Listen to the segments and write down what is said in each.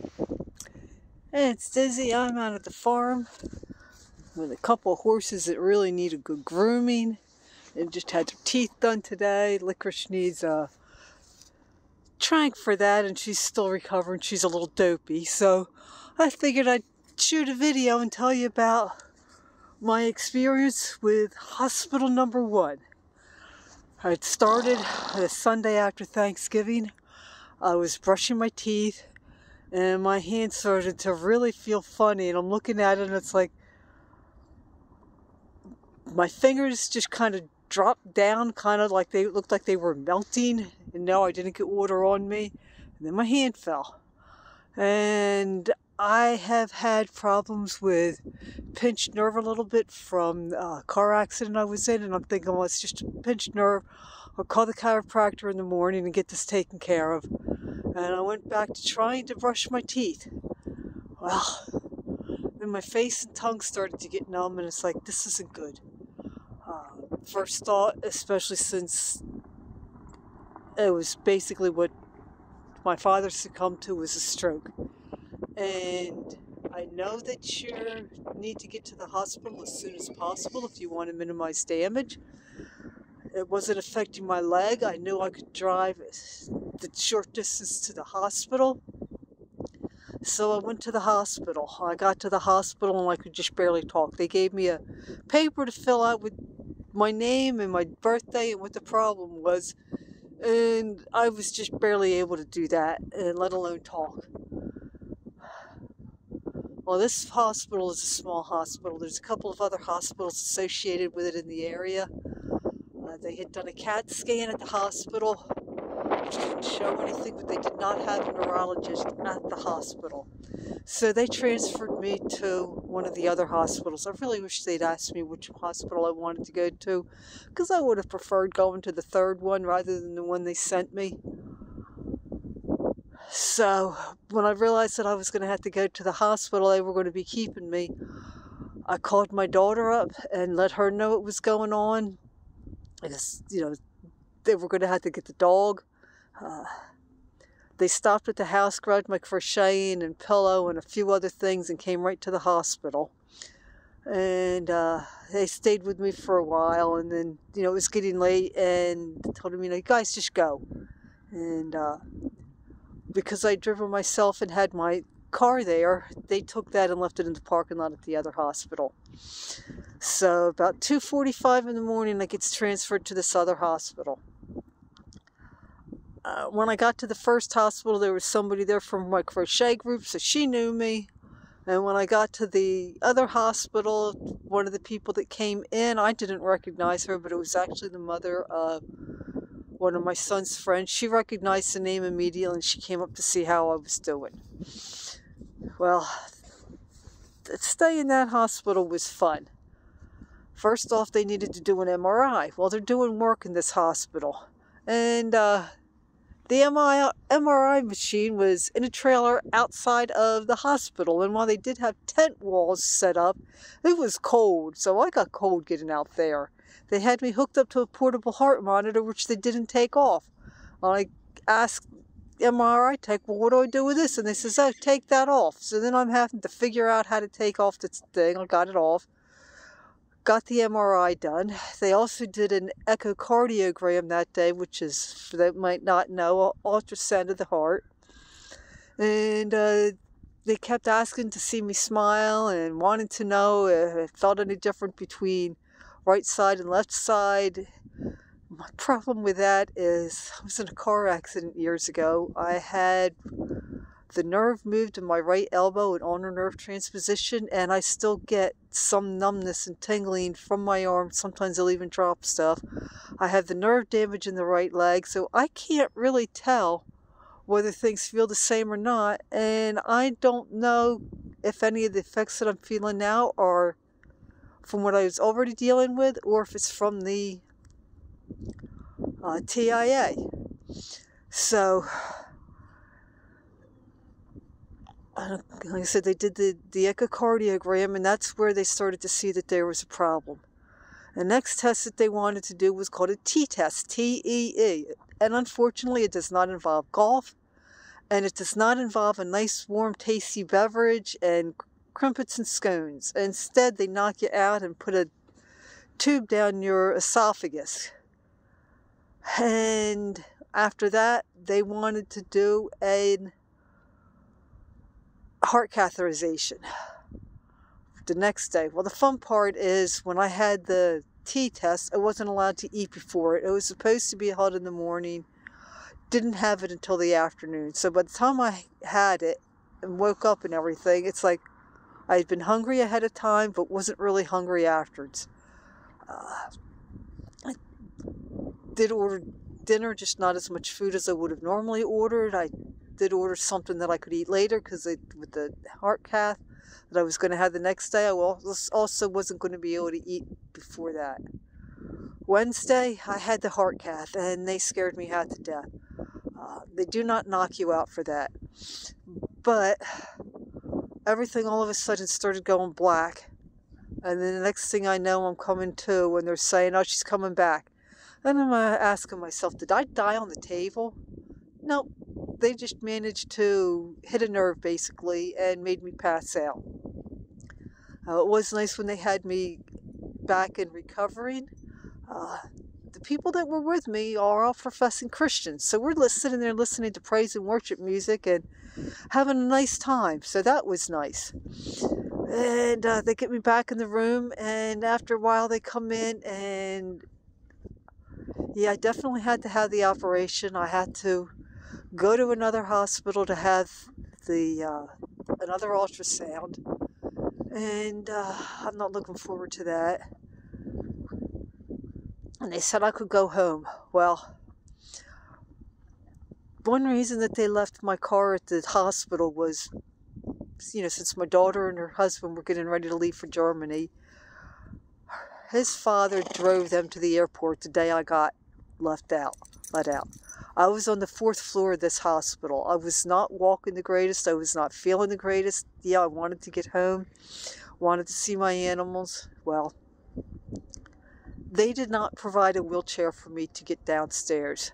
Hey, it's Dizzy. I'm out at the farm with a couple of horses that really need a good grooming. They just had their teeth done today. Licorice needs a trank for that, and she's still recovering. She's a little dopey, so I figured I'd shoot a video and tell you about my experience with hospital number 1. It started the Sunday after Thanksgiving. I was brushing my teeth and my hand started to really feel funny, and I'm looking at it and it's like my fingers just kind of dropped down, kind of like they looked like they were melting, and no, I didn't get water on me, and then my hand fell. And I have had problems with pinched nerve a little bit from a car accident I was in, and I'm thinking, well, it's just a pinched nerve. I'll call the chiropractor in the morning and get this taken care of. And I went back to trying to brush my teeth. Well, then my face and tongue started to get numb, and it's like, this isn't good. First thought, especially since it was basically what my father succumbed to, was a stroke. And I know that you need to get to the hospital as soon as possible if you want to minimize damage. It wasn't affecting my leg. I knew I could drive the short distance to the hospital. So I went to the hospital. I got to the hospital and I could just barely talk. They gave me a paper to fill out with my name and my birthday and what the problem was. And I was just barely able to do that, let alone talk. Well, this hospital is a small hospital. There's a couple of other hospitals associated with it in the area. They had done a CAT scan at the hospital, which didn't show anything, but they did not have a neurologist at the hospital. So they transferred me to one of the other hospitals. I really wish they'd asked me which hospital I wanted to go to, because I would have preferred going to the third one rather than the one they sent me. So when I realized that I was going to have to go to the hospital, they were going to be keeping me, I called my daughter up and let her know what was going on. Because, they were going to have to get the dog. They stopped at the house, grabbed my crocheting and pillow and a few other things, and came right to the hospital. And they stayed with me for a while, and then, it was getting late, and told me, you guys just go. And because I'd driven myself and had my car there, they took that and left it in the parking lot at the other hospital. So about 2:45 in the morning, I gets transferred to this other hospital. When I got to the first hospital, there was somebody there from my crochet group, so she knew me. And when I got to the other hospital, one of the people that came in, I didn't recognize her, but it was actually the mother of one of my son's friends. She recognized the name immediately, and she came up to see how I was doing. Well, stay in that hospital was fun. First off, they needed to do an MRI. Well, they're doing work in this hospital. And the MRI machine was in a trailer outside of the hospital. And while they did have tent walls set up, it was cold. So I got cold getting out there. They had me hooked up to a portable heart monitor, which they didn't take off. I asked MRI tech, well, what do I do with this? And they says, oh, take that off. So then I'm having to figure out how to take off this thing. I got it off. Got the MRI done. They also did an echocardiogram that day, which is, for those that might not know, ultrasound of the heart. And they kept asking to see me smile and wanted to know if it felt any different between right side and left side. My problem with that is I was in a car accident years ago. I had the nerve moved in my right elbow, an ulnar nerve transposition, and I still get some numbness and tingling from my arm. Sometimes I'll even drop stuff. I have the nerve damage in the right leg, so I can't really tell whether things feel the same or not, and I don't know if any of the effects that I'm feeling now are from what I was already dealing with, or if it's from the TIA. So, like I said, they did the echocardiogram, and that's where they started to see that there was a problem. The next test that they wanted to do was called a T-test, T-E-E. And unfortunately, it does not involve golf, And it does not involve a nice, warm, tasty beverage and crumpets and scones. Instead, they knock you out and put a tube down your esophagus. And after that, they wanted to do a heart catheterization the next day. Well, the fun part is when I had the T-test, I wasn't allowed to eat before it. It was supposed to be held in the morning. Didn't have it until the afternoon. So by the time I had it and woke up and everything, it's like I had been hungry ahead of time, but wasn't really hungry afterwards. I did order dinner, just not as much food as I would have normally ordered. I did order something that I could eat later because with the heart cath that I was going to have the next day, I also wasn't going to be able to eat before that. Wednesday, I had the heart cath, and they scared me half to death. They do not knock you out for that. But everything all of a sudden started going black. And then the next thing I know, I'm coming to when they're saying, oh, she's coming back. And I'm asking myself, did I die on the table? Nope. They just managed to hit a nerve, basically, and made me pass out. It was nice when they had me back and recovering. The people that were with me are all professing Christians. So we're sitting there listening to praise and worship music and having a nice time. So that was nice. And they get me back in the room, and after a while they come in, and yeah, I definitely had to have the operation. I had to go to another hospital to have another ultrasound, and I'm not looking forward to that. And they said I could go home. Well, one reason that they left my car at the hospital was, since my daughter and her husband were getting ready to leave for Germany, his father drove them to the airport the day I got let out. I was on the 4th floor of this hospital. I was not walking the greatest. I was not feeling the greatest. Yeah, I wanted to get home, wanted to see my animals. Well, they did not provide a wheelchair for me to get downstairs.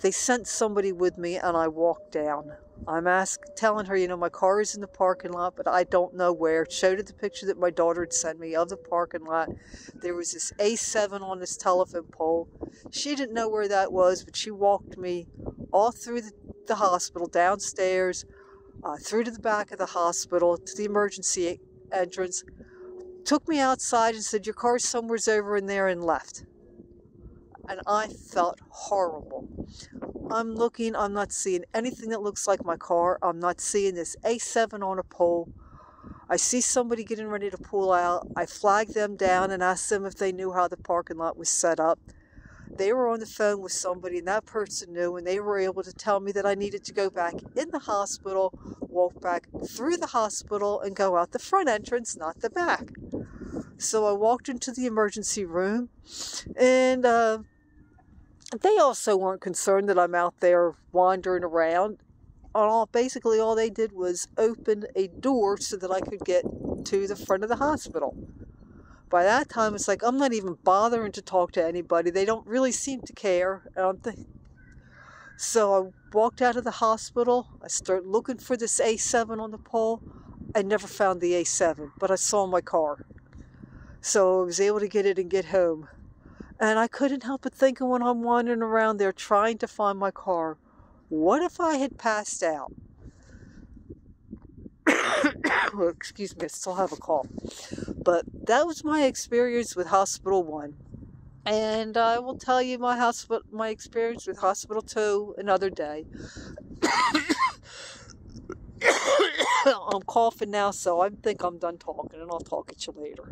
They sent somebody with me, and I walked down. I'm telling her, my car is in the parking lot, but I don't know where. Showed her the picture that my daughter had sent me of the parking lot. There was this A7 on this telephone pole. She didn't know where that was, but she walked me all through the hospital, downstairs, through to the back of the hospital, to the emergency entrance, took me outside and said, your car's somewhere's over in there, and left. And I felt horrible. I'm looking, I'm not seeing anything that looks like my car. I'm not seeing this A7 on a pole. I see somebody getting ready to pull out. I flagged them down and asked them if they knew how the parking lot was set up. They were on the phone with somebody, and that person knew, and they were able to tell me that I needed to go back in the hospital, walk back through the hospital, and go out the front entrance, not the back. So I walked into the emergency room, and they also weren't concerned that I'm out there wandering around. Basically, all they did was open a door so that I could get to the front of the hospital. By that time, it's like I'm not even bothering to talk to anybody. They don't really seem to care. So I walked out of the hospital. I started looking for this A7 on the pole. I never found the A7, but I saw my car. So I was able to get it and get home. And I couldn't help but thinking when I'm wandering around there trying to find my car, what if I had passed out? Well, excuse me, I still have a cough. But that was my experience with Hospital 1. And I will tell you my experience with Hospital 2 another day. I'm coughing now, so I think I'm done talking, and I'll talk at you later.